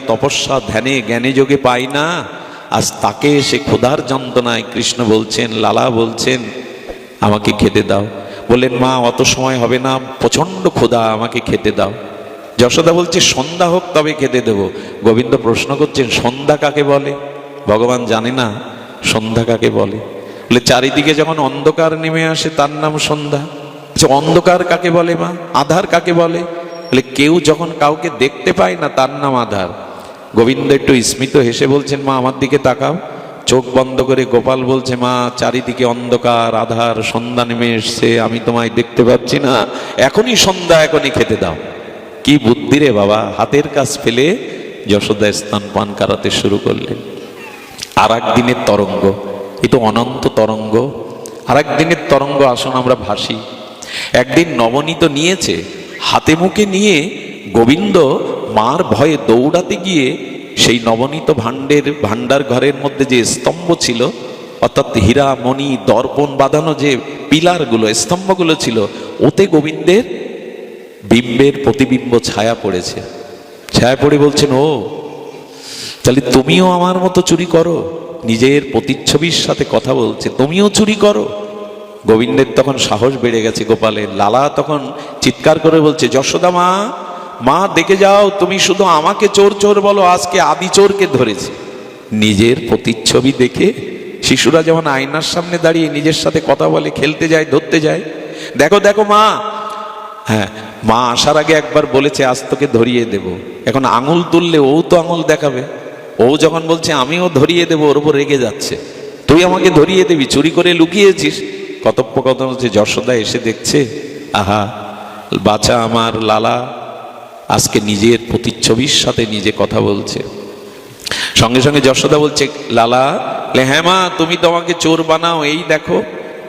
তপস্যা ধ্যানে জ্ঞানে যোগে পায় না, আজ তাকে সে ক্ষুধার যন্ত্রণায় কৃষ্ণ বলছেন, লালা বলছেন আমাকে খেতে দাও। বললেন মা অত সময় হবে না, প্রচন্ড ক্ষুধা, আমাকে খেতে দাও। যশোদা বলছে সন্ধ্যা হোক তবে খেতে দেব। গোবিন্দ প্রশ্ন করছেন সন্ধ্যা কাকে বলে? ভগবান জানে না সন্ধ্যা কাকে বলে। বলে চারিদিকে যখন অন্ধকার নেমে আসে তার নাম সন্ধ্যা। অন্ধকার কাকে বলে মা? আধার কাকে বলে? বলে কেউ যখন কাউকে দেখতে পায় না তার নাম আধার। গোবিন্দ একটু স্মিত হেসে বলছেন মা আমার দিকে তাকাও। চোখ বন্ধ করে গোপাল বলছে মা চারিদিকে অন্ধকার আধার, সন্ধ্যা নেমে এসছে, আমি তোমায় দেখতে পাচ্ছি না, এখনই সন্ধ্যা, এখনই খেতে দাও। কি বুদ্ধি রে বাবা! হাতের কাজ ফেলে যশোদা স্তন পান করাতে শুরু করলেন। আর এক দিনের তরঙ্গ, এ তো অনন্ত তরঙ্গ। আর এক দিনের তরঙ্গ, আসুন আমরা ভাসি। একদিন নবনীত নিয়েছে, হাতে মুখে নিয়ে গোবিন্দ মার ভয়ে দৌড়াতে গিয়ে সেই নবনীত ভাণ্ডার ঘরের মধ্যে যে স্তম্ভ ছিল, অর্থাৎ হীরা মণি দর্পণ বাঁধানো যে পিলারগুলো, স্তম্ভগুলো ছিল, ওতে গোবিন্দের বিম্বের প্রতিবিম্ব ছায়া পড়েছে। ছায়া পড়ে বলছেন ও তাহলে তুমিও আমার মতো চুরি করো। নিজের প্রতিচ্ছবির সাথে কথা বলছে, তুমিও চুরি করো। গোবিন্দের তখন সাহস বেড়ে গেছে গোপালের। লালা তখন চিৎকার করে বলছে যশোদা মা, মা দেখে যাও, তুমি শুধু আমাকে চোর চোর বলো, আজকে আদি চোরকে ধরেছে। নিজের প্রতিচ্ছবি দেখে শিশুরা যেমন আয়নার সামনে দাঁড়িয়ে নিজের সাথে কথা বলে, খেলতে যায়, ধরতে যায়, দেখো দেখো মা। হ্যাঁ, মা আসার আগে একবার বলেছে আজ তোকে ধরিয়ে দেব। এখন আঙুল তুললে ও তো আঙুল দেখাবে। ও যখন বলছে আমিও ধরিয়ে দেবো, ওর উপর রেগে যাচ্ছে, তুই আমাকে ধরিয়ে দিবি, চুরি করে লুকিয়েছিস। কথোপকথন হচ্ছে। যশোদা এসে দেখছে আহা বাচ্চা আমার লালা আজকে নিজের প্রতিচ্ছবির সাথে নিজে কথা বলছে। সঙ্গে সঙ্গে যশোদা বলছে লালা, হ্যাঁ মা তুমি তো আমাকে চোর বানাও, এই দেখো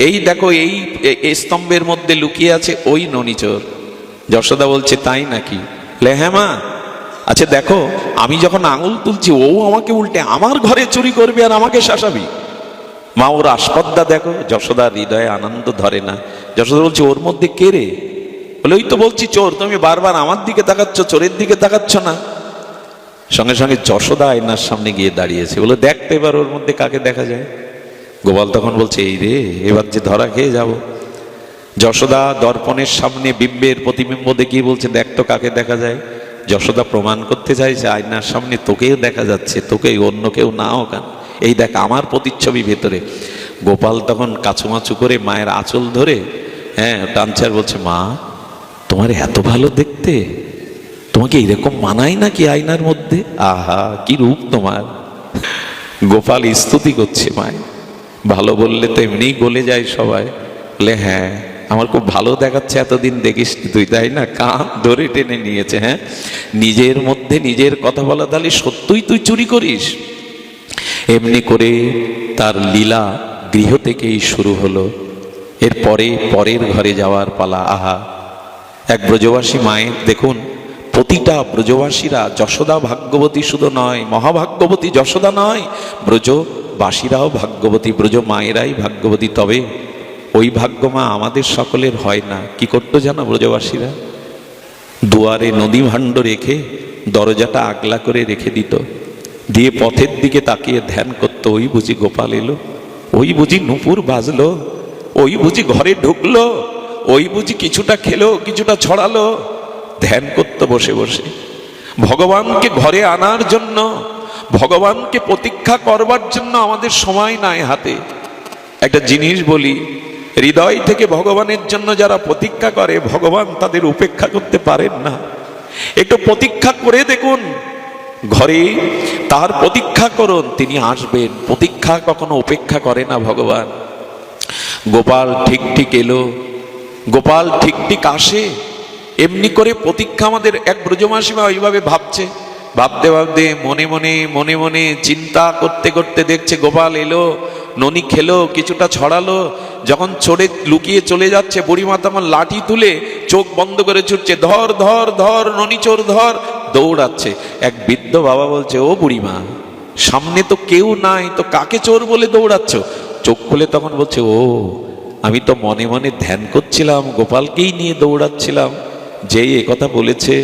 এই দেখো, এই স্তম্ভের মধ্যে লুকিয়ে আছে ওই ননি চোর। যশোদা বলছে তাই নাকি? হ্যাঁ মা, আচ্ছা দেখো আমি যখন আঙুল তুলছি ও আমাকে উল্টে আমার ঘরে চুরি করবে আর আমাকে শাসাবি। মা ওর আসপদ্দা দেখো। যশোদার হৃদয়ে আনন্দ ধরে না। যশোদা বলছে ওর মধ্যে কে রে? বলে ওই তো বলছি চোর, তুমি বারবার আমার দিকে তাকাচ্ছ, চোরের দিকে তাকাচ্ছ না। সঙ্গে সঙ্গে যশোদা আয়নার সামনে গিয়ে দাঁড়িয়েছে, বলে দেখতে এবার ওর মধ্যে কাকে দেখা যায়। গোপাল তখন বলছে এই রে, এবার যে ধরা খেয়ে যাব। যশোদা দর্পণের সামনে বিম্বের প্রতিবিম্ব দেখিয়ে বলছে দেখ তো কাকে দেখা যায়। যশোদা প্রমাণ করতে চাইছে আয়নার সামনে তোকেও দেখা যাচ্ছে, তোকে, অন্য কেউ নাও কেন, এই দেখ আমার প্রতিচ্ছবি ভেতরে। গোপাল তখন কাছুমাছু করে মায়ের আঁচল ধরে টানছে আর বলছে মা তোমার এত ভালো দেখতে, তোমাকে এরকম মানায় নাকি আয়নার মধ্যে? আহা কি রূপ তোমার। গোপাল স্তুতি করছে মায়। ভালো বললে তো এমনিই গলে যায় সবাই। বলে হ্যাঁ আমার খুব ভালো দেখাচ্ছে, এতদিন দেখিস তুই তাই না? কান ধরে টেনে নিয়েছে। হ্যাঁ, নিজের মধ্যে নিজের কথা বলা, তাহলে সত্যই তুই চুরি করিস? এমনি করে তার লীলা গৃহ থেকেই শুরু হলো। এরপরে পরের ঘরে যাওয়ার পালা। আহা, এক ব্রজবাসী মায়ের দেখুন, প্রতিটা ব্রজবাসীরা, যশোদা ভাগ্যবতী শুধু নয়, মহাভাগ্যবতী যশোদা নয়, ব্রজবাসীরাও ভাগ্যবতী, ব্রজ মায়েরাই ভাগ্যবতী। তবে ওই ভাগ্য মা আমাদের সকলের হয় না। কি করতো জানো ব্রজবাসীরা? দুয়ারে নদী ভাণ্ড রেখে দরজাটা আগলা করে রেখে দিত, দিয়ে পথের দিকে তাকিয়ে ধ্যান করতো, ওই বুঝি গোপাল এলো, ওই বুঝি নুপুর বাজলো, ওই বুঝি ঘরে ঢুকলো, ওই বুঝি কিছুটা খেলো কিছুটা ছড়ালো। ধ্যান করতো বসে বসে। ভগবানকে ঘরে আনার জন্য, ভগবানকে প্রতীক্ষা করবার জন্য আমাদের সময় নাই হাতে। একটা জিনিস বলি, হৃদয় থেকে ভগবানের জন্য যারা প্রতীক্ষা করে, ভগবান তাদের উপেক্ষা করতে পারেন না। একটু প্রতীক্ষা করে দেখুন, ঘরে তার প্রতীক্ষা করুন, তিনি আসবেন। প্রতীক্ষা কখনো উপেক্ষা করে না ভগবান। গোপাল ঠিক ঠিক এলো, গোপাল ঠিক ঠিক আসে, এমনি করে প্রতীক্ষা আমাদের। এক ব্রজমাসীমা ওইভাবে ভাবছে, ভাবতে ভাবতে মনে মনে মনে মনে চিন্তা করতে করতে দেখছে গোপাল এলো, ননি খেলো, কিছুটা ছড়ালো। যখন চড়ে লুকিয়ে চলে যাচ্ছে, বুড়িমা তখন লাঠি তুলে চোখ বন্ধ করে ছুটছে, ধর ধর ধর ননি চোর ধর, দৌড়াচ্ছে। এক বৃদ্ধ বাবা বলছে ও বুড়িমা, সামনে তো কেউ নাই, তো কাকে চোর বলে দৌড়াচ্ছ? চোখ খুলে তখন বলছে ও আমি তো মনে মনে ধ্যান করছিলাম, গোপালকেই নিয়ে দৌড়াচ্ছিলাম। যেই একথা বলেছে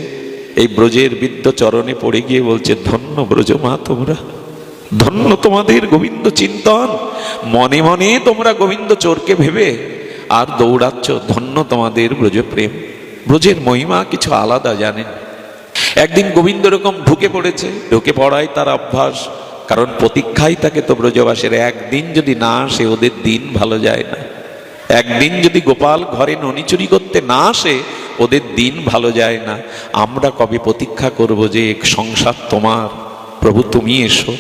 এই ব্রজের বিদ্য চরণে পড়ে গিয়ে বলছে, ধন্য ব্রজ মা তোমরা, ধন্য তোমাদের গোবিন্দ চিন্তন, মনে মনে তোমরা গোবিন্দ চোরকে ভেবে আর দৌড়াচ্ছ, ধন্য তোমাদের ব্রজ প্রেম। ব্রজের মহিমা কিছু আলাদা জানেন। একদিন গোবিন্দ এরকম ঢুকে পড়েছে, ঢুকে পড়াই তার অভ্যাস, কারণ প্রতীক্ষাই থাকে তো ব্রজবাসের। একদিন যদি না আসে ওদের দিন ভালো যায় না। একদিন যদি গোপাল ঘরে ননি চুরি করতে না আসে ওদের দিন ভালো যায় না। আমরা কবে প্রতীক্ষা করব যে সংসার তোমার, প্রভু তুমি এসো।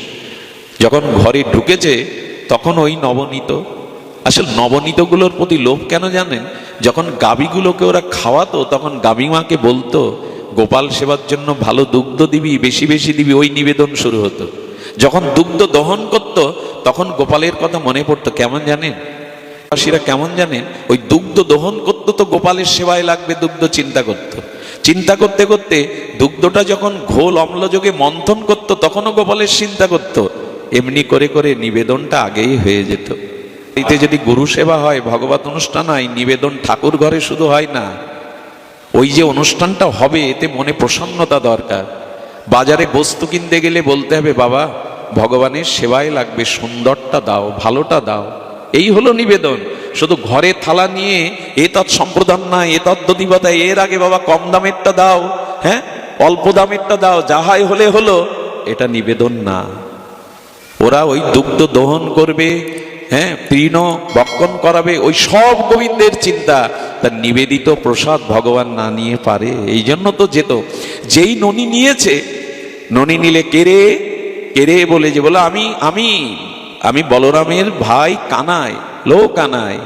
যখন ঘরে ঢুকেছে তখন ওই নবনীত, আসলে নবনীতগুলোর প্রতি লোভ কেন জানেন? যখন গাভীগুলোকে ওরা খাওয়াতো তখন গাভী মাকে বলতো, গোপাল সেবার জন্য ভালো দুগ্ধ দিবি, বেশি বেশি দিবি, ওই নিবেদন শুরু হতো। যখন দুগ্ধ দহন করত তখন গোপালের কথা মনে পড়তো। কেমন জানেন বাসীরা, কেমন জানেন? ওই দুগ্ধ দহন করতো তো গোপালের সেবায় লাগবে দুগ্ধ, চিন্তা করত। চিন্তা করতে করতে দুগ্ধটা যখন ঘোল অম্লযোগে মন্থন করত তখনও গোপালের চিন্তা করত। এমনি করে করে নিবেদনটা আগেই হয়ে যেত। এতে যদি গুরু সেবা হয়, ভগবত অনুষ্ঠান হয়, নিবেদন ঠাকুর ঘরে শুধু হয় না, ওই যে অনুষ্ঠানটা হবে এতে মনে প্রসন্নতা দরকার। বাজারে বস্তু কিনতে গেলে বলতে হবে, বাবা ভগবানের সেবায় লাগবে, সুন্দরটা দাও, ভালোটা দাও, এই হলো নিবেদন। শুধু ঘরে থালা নিয়ে এ তৎ সম্প্রদান নয়, এ তৎ দধিবতা, এর আগে বাবা কম দামেরটা দাও, হ্যাঁ অল্প দামেরটা দাও, যাহাই হলে হলো, এটা নিবেদন না। ওরা ওই দুগ্ধ দহন করবে, হ্যাঁ তৃণ বক্ষণ করাবে, ওই সব গোবিন্দের চিন্তা। তার নিবেদিত প্রসাদ ভগবান না নিয়ে পারে, এই জন্য তো যেত। যেই ননি নিয়েছে, ননি নিলে কেরে কেরে বলে যে বলো, আমি আমি আমি বলরামের ভাই কানাই, লো কানাই।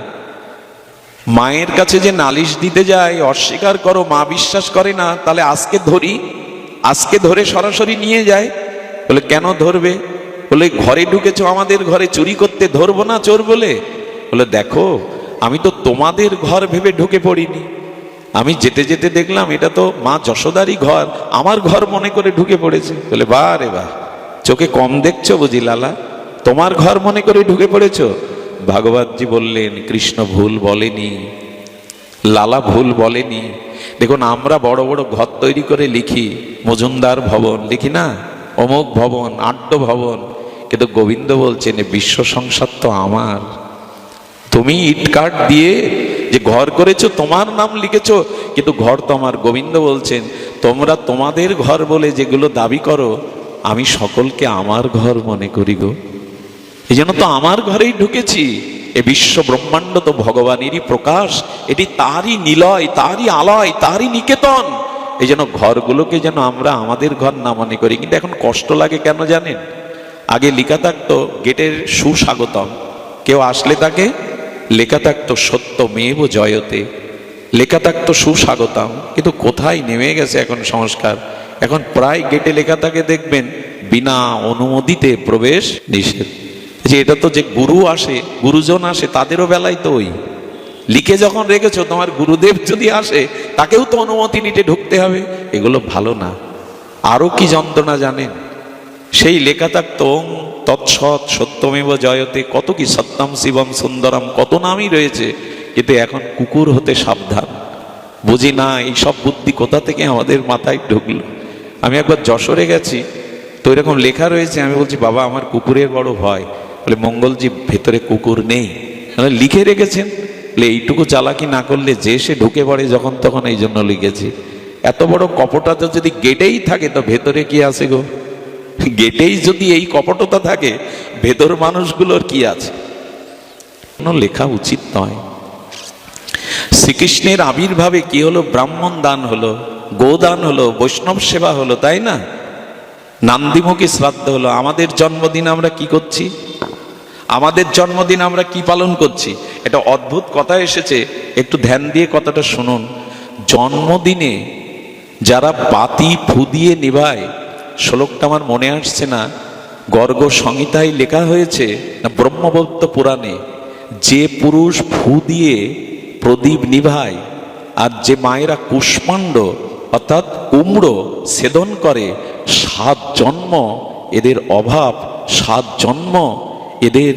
মায়ের কাছে যে নালিশ দিতে যায়, অস্বীকার করো, মা বিশ্বাস করে না, তাহলে আজকে ধরি, আজকে ধরে সরাসরি নিয়ে যায়। বলে কেন ধরবে? বলে ঘরে ঢুকেছো আমাদের ঘরে চুরি করতে, ধরবো না চোর বলে? বলে দেখো আমি তো তোমাদের ঘর ভেবে ঢুকে পড়িনি, আমি যেতে যেতে দেখলাম এটা তো মা যশোদারই ঘর, আমার ঘর মনে করে ঢুকে পড়েছে। বলে বাহ রে বাহ, চোখে কম দেখছো বুঝি লালা, তোমার ঘর মনে করে ঢুকে পড়েছ। ভাগবতজি বললেন, কৃষ্ণ ভুল বলেনি, লালা ভুল বলেনি। দেখুন আমরা বড় বড় ঘর তৈরি করে লিখি, মজুমদার ভবন লিখি না, অমুক ভবন, আড্ড ভবন, কিন্তু গোবিন্দ বলছেন বিশ্ব সংসার তো আমার। তুমি ইট কাঠ দিয়ে যে ঘর করেছো তোমার নাম লিখেছো, কিন্তু ঘর তো আমার। গোবিন্দ বলছেন তোমরা তোমাদের ঘর বলে যেগুলো দাবি করো, আমি সকলকে আমার ঘর মনে করি গো, এই জন্য তো আমার ঘরেই ঢুকেছি। এ বিশ্ব ব্রহ্মাণ্ড তো ভগবানেরই প্রকাশ, এটি তারই নিলয়, তারই আলয়, তারই নিকেতন। এই জন্য ঘরগুলোকে যেন আমরা আমাদের ঘর না মনে করি। কিন্তু এখন কষ্ট লাগে কেন জানেন? আগে লেখা থাকতো গেটের সুস্বাগতম, কেউ আসলে তাকে লেখা থাকতো সত্যমেব জয়তে, লেখা থাকতো সুস্বাগতম। কিন্তু কোথায় নেমে গেছে এখন সংস্কার? এখন প্রায় গেটে লেখা থাকে দেখবেন বিনা অনুমতিতে প্রবেশ নিষেধ। যে এটা তো যে গুরু আসে, গুরুজন আসে, তাদেরও বেলায় তো ওই লিখে যখন রেখেছো, তোমার গুরুদেব যদি আসে তাকেও তো অনুমতি নিতে ঢুকতে হবে। এগুলো ভালো না। আরো কি যন্ত্রণা জানেন? সেই লেখা থাকতো ওং তৎসৎ সত্যমেব জয়তে, কত কি সত্যম শিবম সুন্দরম, কত নামই রয়েছে। কিন্তু এখন কুকুর হতে সাবধান। বুঝি না এই সব বুদ্ধি কোথা থেকে আমাদের মাথায় ঢুকলো। আমি একবার যশোরে গেছি, তো এরকম লেখা রয়েছে, আমি বলছি বাবা আমার কুকুরের বড় ভয়। বলে মঙ্গলজি ভেতরে কুকুর নেই, লিখে রেখেছেন। এইটুকু চালাকি না করলে যে সে ঢুকে পড়ে যখন তখন, এই জন্য লিখেছি। এত বড় কপটতা যদি গেটেই থাকে তো ভেতরে কি আছে গো? গেটেই যদি এই কপটতা থাকে, ভেতর মানুষগুলোর কি আছে? কোনো লেখা উচিত নয়। শ্রীকৃষ্ণের আবির্ভাবে কি হলো? ব্রাহ্মণ দান হলো, গোদান হলো, বৈষ্ণব সেবা হলো, তাই না? নান্দিমুখী শ্রাদ্ধ হলো। আমাদের জন্মদিন আমরা কি করছি? আমাদের জন্মদিন আমরা কি পালন করছি? এটা অদ্ভুত কথা এসেছে, একটু ধ্যান দিয়ে কথাটা শুনুন। জন্মদিনে যারা বাতি ফু দিয়ে নিভায়, শ্লোকটা আমার মনে আসছে না, গর্গ সংহিতায় লেখা হয়েছে না ব্রহ্মবৈবর্ত পুরাণে, যে পুরুষ ফু দিয়ে প্রদীপ নিভায় আর যে মায়েরা কুষ্মাণ্ড অর্থাৎ কুমড়ো ছেদন করে, 7 জন্ম এদের অভাব, 7 জন্ম এদের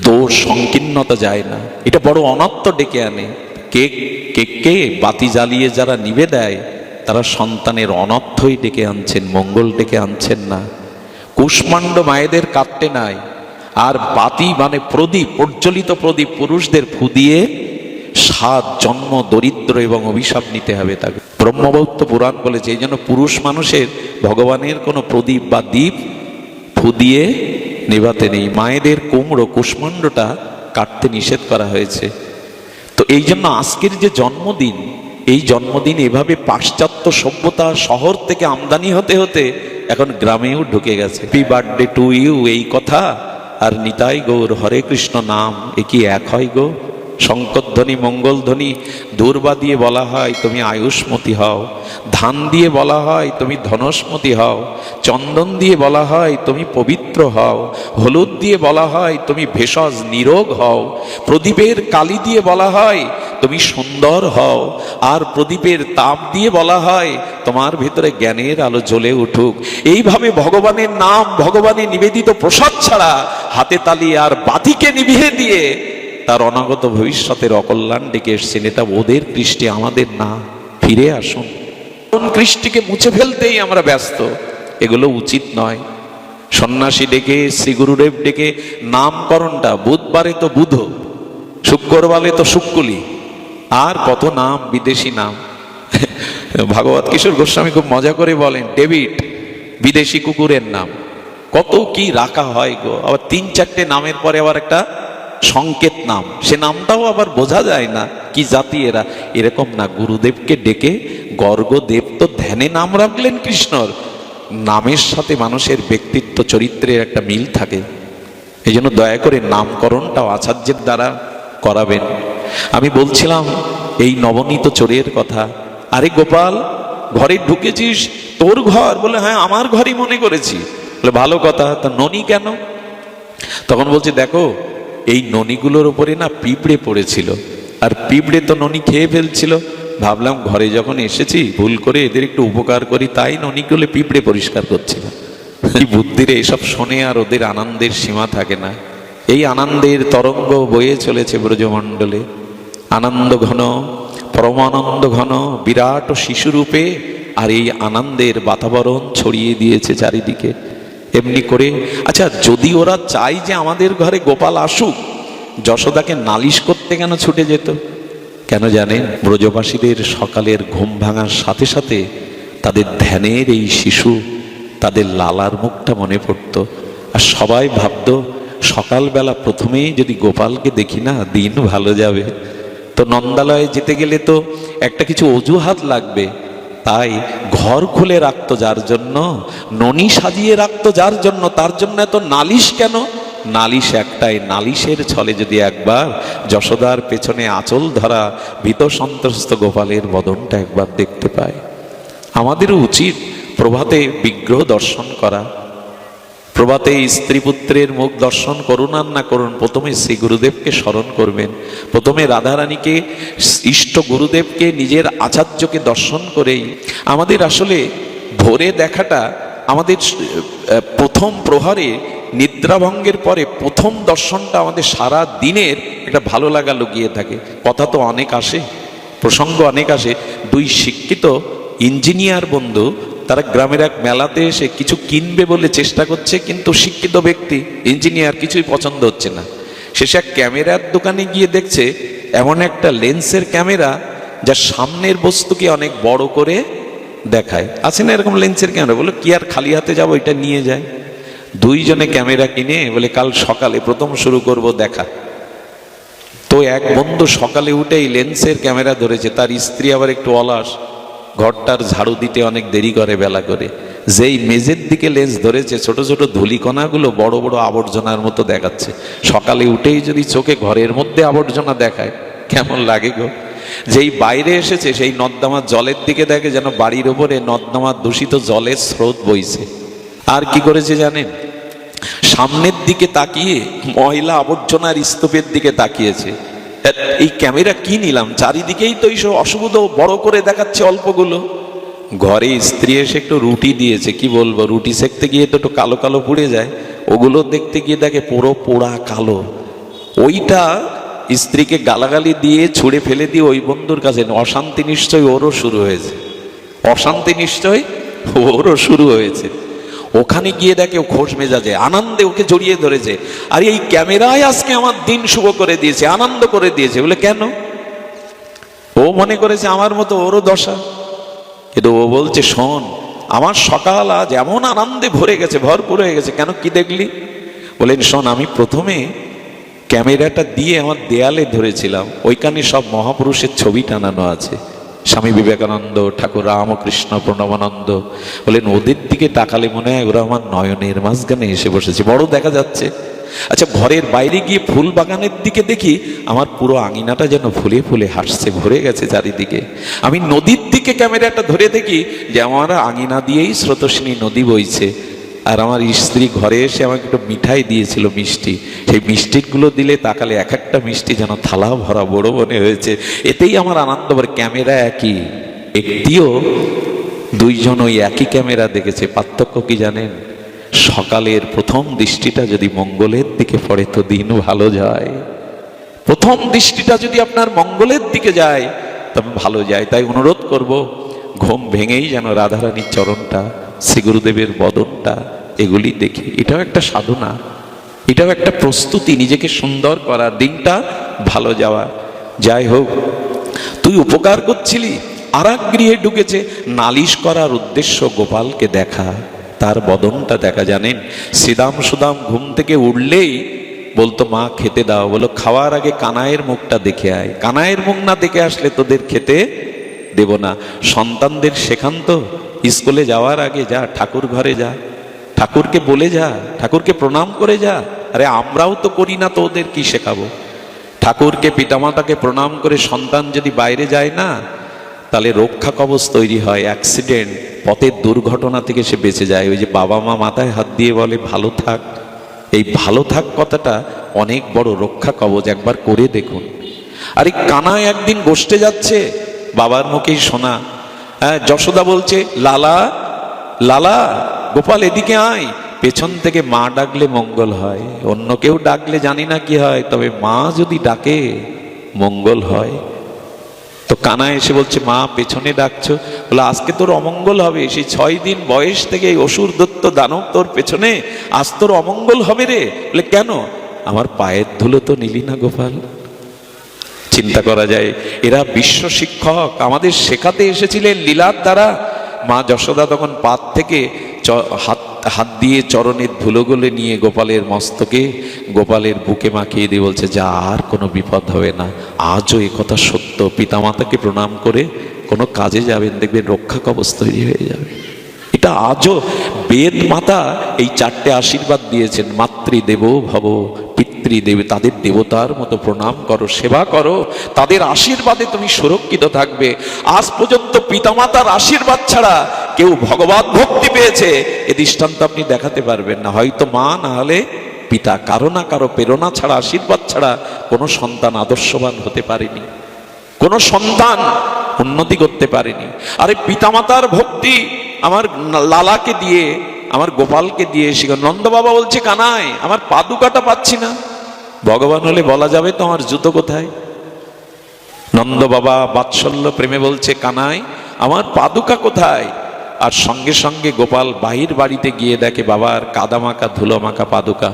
দোষ সংকীর্ণতা যায় না। এটা বড় অনর্থ ডেকে আনে। কে কে কে বাতি জ্বালিয়ে যারা নিভে দেয়, তারা সন্তানের অনর্থই ডেকে আনছেন, মঙ্গল ডেকে আনছেন না। কুষ্মাণ্ড মায়েদের কাটতে নাই, আর বাতি মানে প্রদীপ, প্রজ্বলিত প্রদীপ পুরুষদের ফু দিয়ে 7 জন্ম দরিদ্র এবং অভিশাপ নিতে হবে তাকে। ব্রহ্মবৌদ্ধ পুরাণ বলেছে এই জন্য পুরুষ মানুষের ভগবানের কোনো প্রদীপ বা দ্বীপ ফু দিয়ে নেভাতে নেই। মায়েদের কুমড়ো কুষ্মাণ্ডটা কাটতে নিষেধ করা হয়েছে। তো এই জন্য আজকের যে জন্মদিন, এই জন্মদিন এভাবে পাশ্চাত্য সভ্যতা শহর থেকে আমদানি হতে হতে এখন গ্রামেও ঢুকে গেছে। হ্যাপি বার্থডে টু ইউ এই কথা আর নিতাই গৌর হরে কৃষ্ণ নাম এ কি এক হয় গো? শঙ্করধ্বনি মঙ্গলধ্বনি দূর্বা দিয়ে বলা হয় তুমি আয়ুষ্মতী হও, ধান দিয়ে বলা হয় তুমি ধনস্মতী হও, চন্দন দিয়ে বলা হয় তুমি পবিত্র হও, হলুদ দিয়ে বলা হয় তুমি ভেষজ নিরোগ হও, প্রদীপের কালি দিয়ে বলা হয় তুমি সুন্দর হও, আর প্রদীপের তাপ দিয়ে বলা হয় তোমার ভিতরে জ্ঞানের আলো জ্বলে উঠুক। এইভাবে ভগবানের নাম, ভগবানের নিবেদিত প্রসাদ ছাড়া হাতে তালি আর বাতিকে নিভিয়ে দিয়ে তার অনাগত ভবিষ্যতের অকল্যাণ ডেকে এসছেন। এটা ওদের কৃষ্টি, আমাদের না। ফিরে আসুন। কৃষ্টিকে মুছে ফেলতেই আমরা ব্যস্ত, এগুলো উচিত নয়। সন্ন্যাসী ডেকে, শ্রী গুরুদেব ডেকে, নামকরণটা বুধবারে তো বুধ, শুক্রবারে তো শুক্কুলি, আর কত নাম, বিদেশি নাম। ভাগবত কিশোর গোস্বামী খুব মজা করে বলেন ডেভিড বিদেশি কুকুরের নাম, কত কি রাখা হয় গো। আবার 3-4টে নামের পরে আবার একটা সংকেত নাম, সে নামটাও আবার বোঝা যায় না কি জাতি এরা। এরকম না, গুরুদেবকে ডেকে গর্গদেব তো ধ্যানে নাম রাখলেন কৃষ্ণর, নামের সাথে মানুষের ব্যক্তিত্ব চরিত্রের একটা মিল থাকে। এই জন্য দয়া করে নামকরণটাও আচার্যের দ্বারা করাবেন। আমি বলছিলাম এই নবনীত চোরের কথা। আরে গোপাল, ঘরে ঢুকেছিস, তোর ঘর? বলে হ্যাঁ আমার ঘরই মনে করেছি। বলে ভালো কথা, তা ননি কেন? তখন বলছে দেখো এই ননিগুলোর উপরে না পিঁপড়ে পড়েছিল, আর পিঁপড়ে তো ননি খেয়ে ফেলছিল। ভাবলাম ঘরে যখন এসেছি ভুল করে এদের একটু উপকার করি, তাই ননিগুলো পিঁপড়ে পরিষ্কার করছিল। এই বুদ্ধিরে এসব শোনে আর ওদের আনন্দের সীমা থাকে না। এই আনন্দের তরঙ্গ বয়ে চলেছে ব্রজমণ্ডলে, আনন্দ ঘন, পরমানন্দ ঘন, বিরাট শিশুরূপে, আর এই আনন্দের বাতাবরণ ছড়িয়ে দিয়েছে চারিদিকে। এমনি করে আচ্ছা, যদি ওরা চাই যে আমাদের ঘরে গোপাল আসুক, যশোদাকে নালিশ করতে কেন ছুটে যেত? কেন জানেন? ব্রজবাসীদের সকালের ঘুম ভাঙার সাথে সাথে তাদের ধ্যানের এই শিশু, তাদের লালার মুখটা মনে পড়তো, আর সবাই ভাবত সকালবেলা প্রথমেই যদি গোপালকে দেখি না দিন ভালো যাবে। তো নন্দালয়ে যেতে গেলে তো একটা কিছু অজুহাত লাগবে, তাই ঘর খুলে রাখতো যার জন্য, ননি সাজিয়ে রাখতো যার জন্য, তার জন্য এত নালিশ কেন? নালিশ একটাই, নালিশের ছলে যদি একবার যশোদার পেছনে আঁচল ধরা ভীত সন্ত্রস্ত গোপালের বদনটা একবার দেখতে পায়। আমাদেরও উচিত প্রভাতে বিগ্রহ দর্শন করা। প্রভাতে স্ত্রী পুত্রের মুখ দর্শন করুন আর না করুন, প্রথমে শ্রী গুরুদেবকে স্মরণ করবেন। প্রথমে রাধারানীকে, ইষ্ট গুরুদেবকে, নিজের আচার্যকে দর্শন করেই আমাদের আসলে ভোরে দেখাটা, আমাদের প্রথম প্রহরে নিদ্রাভঙ্গের পরে প্রথম দর্শনটা আমাদের সারা দিনের একটা ভালো লাগা লুকিয়ে থাকে। কথা তো অনেক আসে, প্রসঙ্গ অনেক আসে। 2 শিক্ষিত ইঞ্জিনিয়ার বন্ধু, তারা গ্রামের এক মেলাতে এসে কিছু কিনবে বলে চেষ্টা করছে, কিন্তু শিক্ষিত ব্যক্তি ইঞ্জিনিয়ার কিছুই পছন্দ হচ্ছে না। শেষে এক ক্যামেরার দোকানে গিয়ে দেখছে এমন একটা লেন্সের ক্যামেরা যা সামনের বস্তুকে অনেক বড় করে দেখায়। আছে না এরকম লেন্সের ক্যামেরা? বলে কি আর খালি হাতে যাবো, এটা নিয়ে যায়। 2 জনে ক্যামেরা কিনে বলে কাল সকালে প্রথম শুরু করব দেখা। তো এক বন্ধু সকালে উঠেই লেন্সের ক্যামেরা ধরেছে, তার স্ত্রী আবার একটু অলস, ঘরটার ঝাড়ু দিতে অনেক দেরি করে বেলা করে। যেই মেজের দিকে লেন্স ধরেছে, ছোট ছোট ধূলিকণাগুলো বড় বড় আবর্জনার মতো দেখাচ্ছে। সকালে উঠেই যদি চোখে ঘরের মধ্যে আবর্জনা দেখায় কেমন লাগে গো? যেই বাইরে এসেছে সেই নর্দমার জলের দিকে দেখে যেন বাড়ির ওপরে নর্দমার দূষিত জলের স্রোত বইছে। আর কি করেছে জানেন? সামনের দিকে তাকিয়ে ময়লা আবর্জনার স্তূপের দিকে তাকিয়েছে। এই ক্যামেরা কি নিলাম, চারিদিকেই তো এইসব অশুভ বড় করে দেখাচ্ছে অল্পগুলো। ঘরে স্ত্রী এসে একটু রুটি দিয়েছে, কি বলবো, রুটি সেকতে গিয়ে তো একটু কালো কালো পুড়ে যায়, ওগুলো দেখতে গিয়ে দেখে পুরো পোড়া কালো। ওইটা স্ত্রীকে গালাগালি দিয়ে ছুঁড়ে ফেলে দিয়ে ওই বন্ধুর কাছে, অশান্তি নিশ্চয়ই ওরও শুরু হয়েছে। অশান্তি নিশ্চয় ওরও শুরু হয়েছে। ওখানে গিয়ে দেখে ও খোশ মেজাজে আনন্দে ওকে জড়িয়ে ধরেছে, আর এই ক্যামেরায় আজকে আমার দিন শুভ করে দিয়েছে, আনন্দ করে দিয়েছে। বলে কেন? ও মনে করেছে আমার মতো ওরও দশা। কিন্তু ও বলছে শোন, আমার সকাল আজ এমন আনন্দে ভরে গেছে, ভরপুর হয়ে গেছে। কেন, কি দেখলি? বলেন শোন, আমি প্রথমে ক্যামেরাটা দিয়ে আমার দেয়ালে ধরেছিলাম, ওইখানে সব মহাপুরুষের ছবি টানানো আছে, স্বামী বিবেকানন্দ, ঠাকুর রামকৃষ্ণ, প্রণবানন্দ। বলেন ওদের দিকে তাকালে মনে হয় ওরা আমার নয়নের মাঝখানে এসে বসেছে, বড় দেখা যাচ্ছে। আচ্ছা, ঘরের বাইরে গিয়ে ফুল বাগানের দিকে দেখি আমার পুরো আঙিনাটা যেন ফুলে ফুলে হাসছে, ভরে গেছে চারিদিকে। আমি নদীর দিকে ক্যামেরাটা ধরে দেখি যে আমার আঙিনা দিয়েই স্রোতস্বিনী নদী বইছে। আর আমার স্ত্রী ঘরে এসে আমাকে একটু মিঠাই দিয়েছিল, মিষ্টি। সেই মিষ্টিগুলো দিলে তাকালে এক একটা মিষ্টি যেন থালা ভরা বড় মনে হয়েছে। এতেই আমার আনন্দ। ক্যামেরা একই, একটিও দুইজন ওই একই ক্যামেরা দেখেছে। পার্থক্য কি জানেন? সকালের প্রথম দৃষ্টিটা যদি মঙ্গলের দিকে পড়ে তো দিন ভালো যায়। প্রথম দৃষ্টিটা যদি আপনার মঙ্গলের দিকে যায় তবে ভালো যায়। তাই অনুরোধ করব, ঘুম ভেঙেই যেন রাধারানীর চরণটা, শ্রী গুরুদেবের বদনটা, এগুলি দেখি। এটাও একটা সাধনা, এটাও একটা প্রস্তুতি নিজেকে সুন্দর করার, দিনটা ভালো যাওয়া। যাই হোক, তুই উপকার করছিলি, আর এক গৃহে ঢুকেছে, নালিশ করার উদ্দেশ্য গোপালকে দেখা, তার বদনটা দেখা। জানেন, শ্রীদাম সুদাম ঘুম থেকে উঠলেই বলতো মা খেতে দাও। বলো খাওয়ার আগে কানাইয়ের মুখটা দেখে আয়, কানাইয়ের মুখ না দেখে আসলে তোদের খেতে দেব না। সন্তানদের শেখান তো, স্কুলে যাওয়ার আগে যা ঠাকুর ঘরে যা, ঠাকুরকে বলে যা, ঠাকুরকে প্রণাম করে যা। আরে আমরাও তো করি না, তো ওদের কি শেখাবো? ঠাকুরকে, পিতামাতাকে প্রণাম করে সন্তান যদি বাইরে যায় না, তাহলে রক্ষা কবচ তৈরি হয়, অ্যাক্সিডেন্ট, পথের দুর্ঘটনা থেকে সে বেঁচে যায়। ওই যে বাবা মা মাথায় হাত দিয়ে বলে ভালো থাক, এই ভালো থাক কথাটা অনেক বড় রক্ষা কবচ, একবার করে দেখুন। আর এই কানাই একদিন গোষ্ঠে যাচ্ছে, বাবার মুখেই শোনা, যশোদা বলছে লালা লালা, গোপাল এদিকে আয়। পেছন থেকে মা ডাকলে মঙ্গল হয়, অন্য কেউ ডাকলে জানি না কি হয়, তবে মা যদি ডাকে মঙ্গল হয়। তো কানা এসে বলছে মা পেছনে ডাকছো? বলে আজকে তোর অমঙ্গল হবে, সেই 6 দিন বয়স থেকে এই অসুর দত্ত দানব তোর পেছনে, আজ তোর অমঙ্গল হবে রে। বলে কেন? আমার পায়ের ধুলো তো নিলি না গোপাল। চিন্তা করা যায়, এরা বিশ্ব শিক্ষক, আমাদের শেখাতে এসেছিলেন লীলার দ্বারা। মা যশোদা তখন পাত থেকে হাত দিয়ে চরণের ধুলোগুলো নিয়ে গোপালের মস্তকে, গোপালের বুকে মাখিয়ে দিয়ে বলছে যা, আর কোনো বিপদ হবে না। আজও এ কথা সত্য, পিতামাতাকে প্রণাম করে কোনো কাজে যাবেন, দেখবেন রক্ষা কবচ তৈরি হয়ে যাবে। এটা আজও বেদ মাতা এই 4টে আশীর্বাদ দিয়েছেন, মাতৃদেব ভব, পিতৃদেব, তাদের দেবতার মতো প্রণাম করো, সেবা করো, তাদের আশীর্বাদে তুমি সুরক্ষিত থাকবে। আজ পর্যন্ত পিতামাতার আশীর্বাদ ছাড়া কেউ ভগবত ভক্তি পেয়েছে এ দৃষ্টান্ত আপনি দেখাতে পারবেন না। হয়তো মা, না হলে পিতা, কারো না কারো প্রেরণা ছাড়া, আশীর্বাদ ছাড়া কোনো সন্তান আদর্শবান হতে পারেনি, কোনো সন্তান উন্নতি করতে পারেনি। আরে পিতামাতার ভক্তি আমার লালাকে দিয়ে, আমার গোপালকে দিয়ে শিখো। নন্দ বাবা বলছে কানাই আমার পাদুকাটা পাচ্ছি না। ভগবান হলে বলা যাবে তো আমার জুতো কোথায়। নন্দ বাবা বাৎসল্য প্রেমে বলছে কানাই আমার পাদুকা কোথায়। আর সঙ্গে সঙ্গে গোপাল বাহির বাড়িতে গিয়ে দেখে বাবার কাদা মাখা ধুলো মাখা পাদুকা।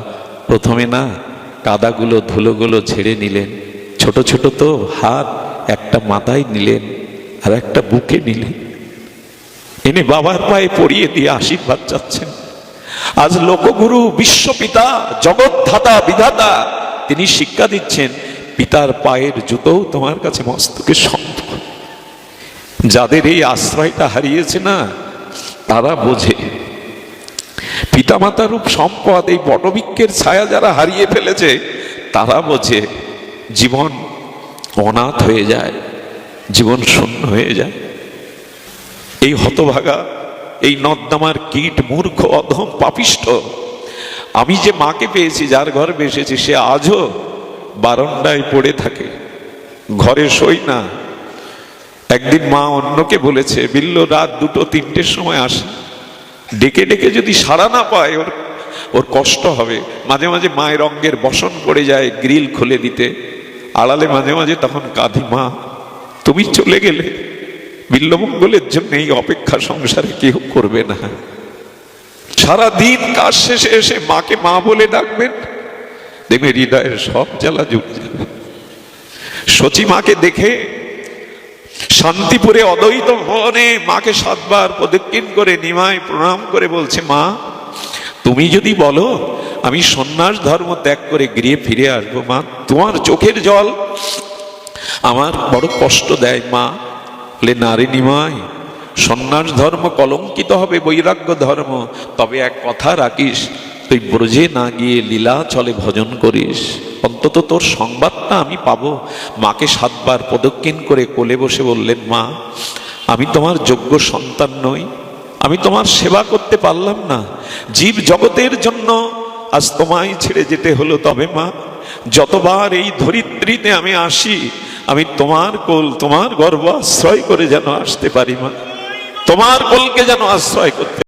প্রথমে না কাদাগুলো ধুলোগুলো ঝেড়ে নিলেন, ছোট ছোট তো হাত, একটা মাথায় নিলেন আর একটা বুকে নিলেন, এনে বাবার পায়ে পরিয়ে দিয়ে আশীর্বাদ চাচ্ছেন। আজ লোকগুরু, বিশ্বপিতা, জগৎধাতা, বিধাতা, তিনি শিক্ষা দিচ্ছেন পিতার পায়ের জুতোও তোমার কাছে মস্তকে সম্পদ। যাদের এই আশ্রয়টা হারিয়েছে না, তারা বোঝে পিতামাতার রূপ সম্পদ, এই বটবৃক্ষের ছায়া যারা হারিয়ে ফেলেছে তারা বোঝে জীবন অনাথ হয়ে যায়, জীবন শূন্য হয়ে যায়। এই হতভাগা, এই নর্দমার কীট, মূর্খ, অধম, পাপিষ্ঠ, আমি যে মাকে পেয়েছি, যার ঘরে এসেছি, সে আজও বারান্দায় পড়ে থাকে, ঘরে শোয় না। একদিন মা অন্যকে বলেছে বিল্ল রাত 2-3টের সময় আসে, ডেকে ডেকে যদি সাড়া না পায় ওর কষ্ট হবে। মাঝে মাঝে মায়ের অঙ্গের বসন পড়ে যায় গ্রিল খুলে দিতে, আড়ালে মাঝে মাঝে তখন কাঁদি, মা তুমি চলে গেলে বিল্বমঙ্গলের জন্য এই অপেক্ষা সংসারে কেউ করবে না। সারা দিন কাজ শেষে এসে মাকে মা বলে ডাকবেন, দেখবে হৃদয়ের সব জ্বালা জুড়ে যাবে। সচি মাকে দেখে শান্তিপুরে অদ্বৈত ভবনে মাকে 7 বার প্রদক্ষিণ করে নিমায় প্রণাম করে বলছে, মা তুমি যদি বলো আমি সন্ন্যাস ধর্ম ত্যাগ করে গৃহে ফিরে আসবো, মা তোমার চোখের জল আমার বড় কষ্ট দেয়। মা বলে, নারী নিমায়, সন্ন্যাস ধর্ম কলঙ্কিত হবে বৈরাগ্য ধর্ম, তবে এক কথা রাখিস, তুই ব্রজে না গিয়ে লীলাচলে ভজন করিস, অন্তত তোর সংবাদটা আমি পাবো। মাকে 7 বার প্রদক্ষিণ করে কোলে বসে বললেন, মা আমি তোমার যোগ্য সন্তান নই, আমি তোমার সেবা করতে পারলাম না, জীব জগতের জন্য আজ তোমায় ছেড়ে যেতে হলো, তবে মা যতবার এই ধরিত্রীতে আমি আসি, আমি তোমার কোল তোমার গর্ভ আশ্রয় করে যেন আসতে পারি, মা তোমার কোলকে যেন আশ্রয় করতে